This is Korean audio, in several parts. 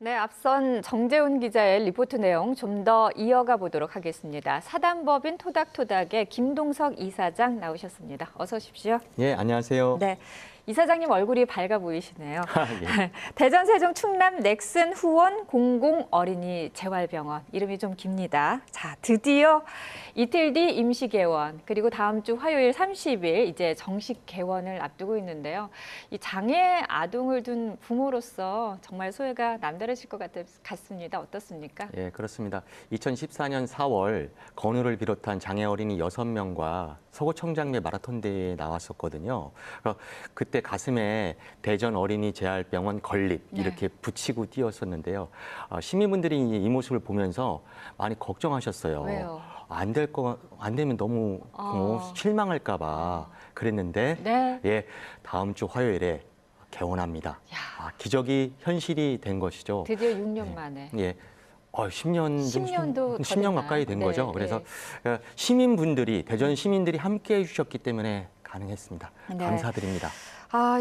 네, 앞선 정재훈 기자의 리포트 내용 좀 더 이어가 보도록 하겠습니다. 사단법인 토닥토닥의 김동석 이사장 나오셨습니다. 어서 오십시오. 예, 안녕하세요. 네, 이사장님 얼굴이 밝아 보이시네요. 예. 대전, 세종, 충남 넥슨 후원 공공 어린이 재활병원 이름이 좀 깁니다. 자, 드디어 이틀 뒤 임시 개원 그리고 다음 주 화요일 30일 이제 정식 개원을 앞두고 있는데요. 이 장애 아동을 둔 부모로서 정말 소외가 남다르실 것 같습니다. 어떻습니까? 예, 그렇습니다. 2014년 4월 건우를 비롯한 장애 어린이 6명과 서구청장리 마라톤 대회에 나왔었거든요. 그때 가슴에 대전 어린이 재활병원 건립 이렇게 붙이고 뛰었었는데요. 시민분들이 이 모습을 보면서 많이 걱정하셨어요. 왜요? 안 되면 너무 실망할까 봐 그랬는데 네. 예, 다음 주 화요일에 개원합니다. 기적이 현실이 된 것이죠. 드디어 6년 만에. 예. 10년 10년 가까이 된 네, 거죠. 네. 그래서 시민분들이 대전 시민들이 함께 해 주셨기 때문에 가능했습니다. 네. 감사드립니다.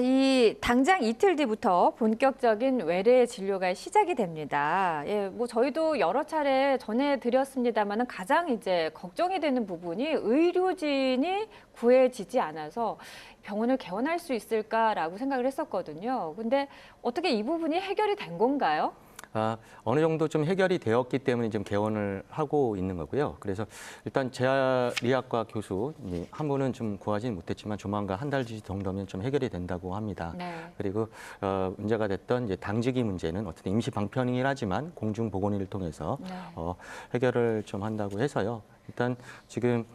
이 당장 이틀 뒤부터 본격적인 외래 진료가 시작이 됩니다. 예, 뭐 저희도 여러 차례 전해드렸습니다만은 가장 이제 걱정이 되는 부분이 의료진이 구해지지 않아서 병원을 개원할 수 있을까라고 생각을 했었거든요. 근데 어떻게 이 부분이 해결이 된 건가요? 어느 정도 좀 해결이 되었기 때문에 지금 개원을 하고 있는 거고요. 그래서 일단 재활의학과 교수 한 분은 좀 구하지는 못했지만 조만간 한 달 정도면 좀 해결이 된다고 합니다. 네. 그리고 문제가 됐던 이제 당직이 문제는 어쨌든 임시 방편이긴 하지만 공중보건의를 통해서 네. 해결을 좀 한다고 해서요. 일단 지금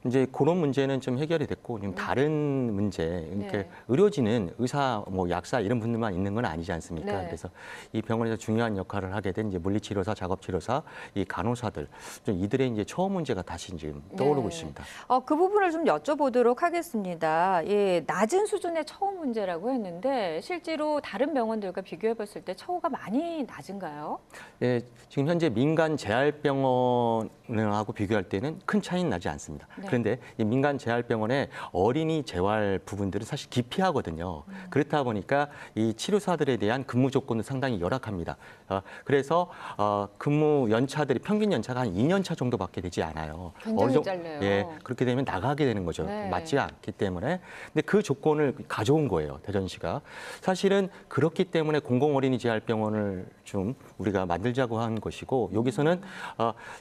이제 그런 문제는 좀 해결이 됐고 지금 다른 문제, 그러니까 네. 의료진은 의사, 뭐 약사 이런 분들만 있는 건 아니지 않습니까? 네. 그래서 이 병원에서 중요한 역할을 하게 된 이제 물리치료사, 작업치료사, 이 간호사들, 좀 이들의 이제 처우 문제가 다시 지금 떠오르고 네. 있습니다. 그 부분을 좀 여쭤보도록 하겠습니다. 예, 낮은 수준의 처우 문제라고 했는데 실제로 다른 병원들과 비교해 봤을 때 처우가 많이 낮은가요? 예, 지금 현재 민간 재활병원하고 비교할 때는 큰 차이는 나지 않습니다. 네. 그런데 이 민간 재활병원의 어린이 재활 부분들은 사실 기피하거든요. 그렇다 보니까 이 치료사들에 대한 근무 조건도 상당히 열악합니다. 그래서 근무 연차들이 평균 연차가 한 2년 차 정도밖에 되지 않아요. 굉장히 짧네요. 예, 그렇게 되면 나가게 되는 거죠. 네. 맞지 않기 때문에. 근데 그 조건을 가져온 거예요, 대전시가. 사실은 그렇기 때문에 공공어린이 재활병원을 좀 우리가 만들자고 한 것이고 여기서는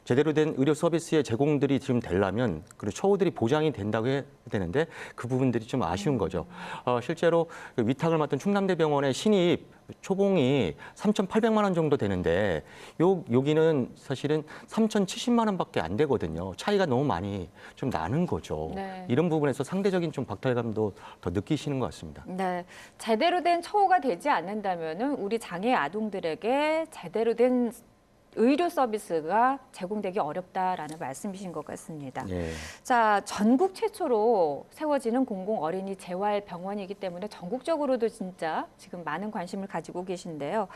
제대로 된 의료 서비스의 제공들이 지금 되려면 그리고 처우들이 보장이 된다고 해야 되는데 그 부분들이 좀 아쉬운 거죠. 실제로 그 위탁을 맡은 충남대병원의 신입 초봉이 3,800만 원 정도 되는데 여기는 사실은 3,070만 원밖에 안 되거든요. 차이가 너무 많이 좀 나는 거죠. 네. 이런 부분에서 상대적인 좀 박탈감도 더 느끼시는 것 같습니다. 네, 제대로 된 처우가 되지 않는다면은 우리 장애 아동들에게 제대로 된 의료 서비스가 제공되기 어렵다라는 말씀이신 것 같습니다. 예. 자, 전국 최초로 세워지는 공공 어린이 재활병원이기 때문에 전국적으로도 진짜 지금 많은 관심을 가지고 계신데요.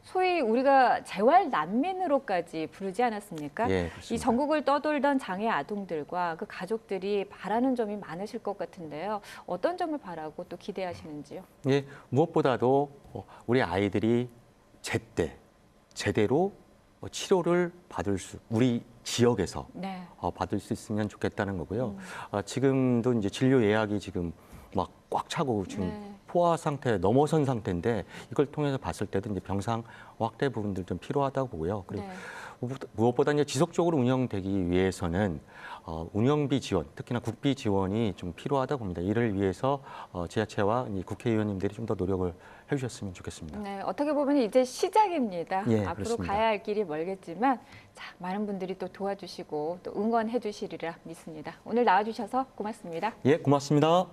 소위 우리가 재활 난민으로까지 부르지 않았습니까? 예, 그렇습니다. 이 전국을 떠돌던 장애 아동들과 그 가족들이 바라는 점이 많으실 것 같은데요. 어떤 점을 바라고 또 기대하시는지요? 예, 무엇보다도 우리 아이들이 제대로 치료를 받을 우리 지역에서 네. 받을 수 있으면 좋겠다는 거고요. 지금도 이제 진료 예약이 지금 막 꽉 차고 지금 네. 포화 상태 넘어선 상태인데 이걸 통해서 봤을 때도 이제 병상 확대 부분들 좀 필요하다고 보고요. 그리고 네. 무엇보다 이제 지속적으로 운영되기 위해서는 운영비 지원, 특히나 국비 지원이 좀 필요하다고 봅니다. 이를 위해서 지자체와 이 국회의원님들이 좀 더 노력을 해주셨으면 좋겠습니다. 네, 어떻게 보면 이제 시작입니다. 예, 앞으로 그렇습니다. 가야 할 길이 멀겠지만 자, 많은 분들이 또 도와주시고 또 응원해 주시리라 믿습니다. 오늘 나와주셔서 고맙습니다. 예, 고맙습니다.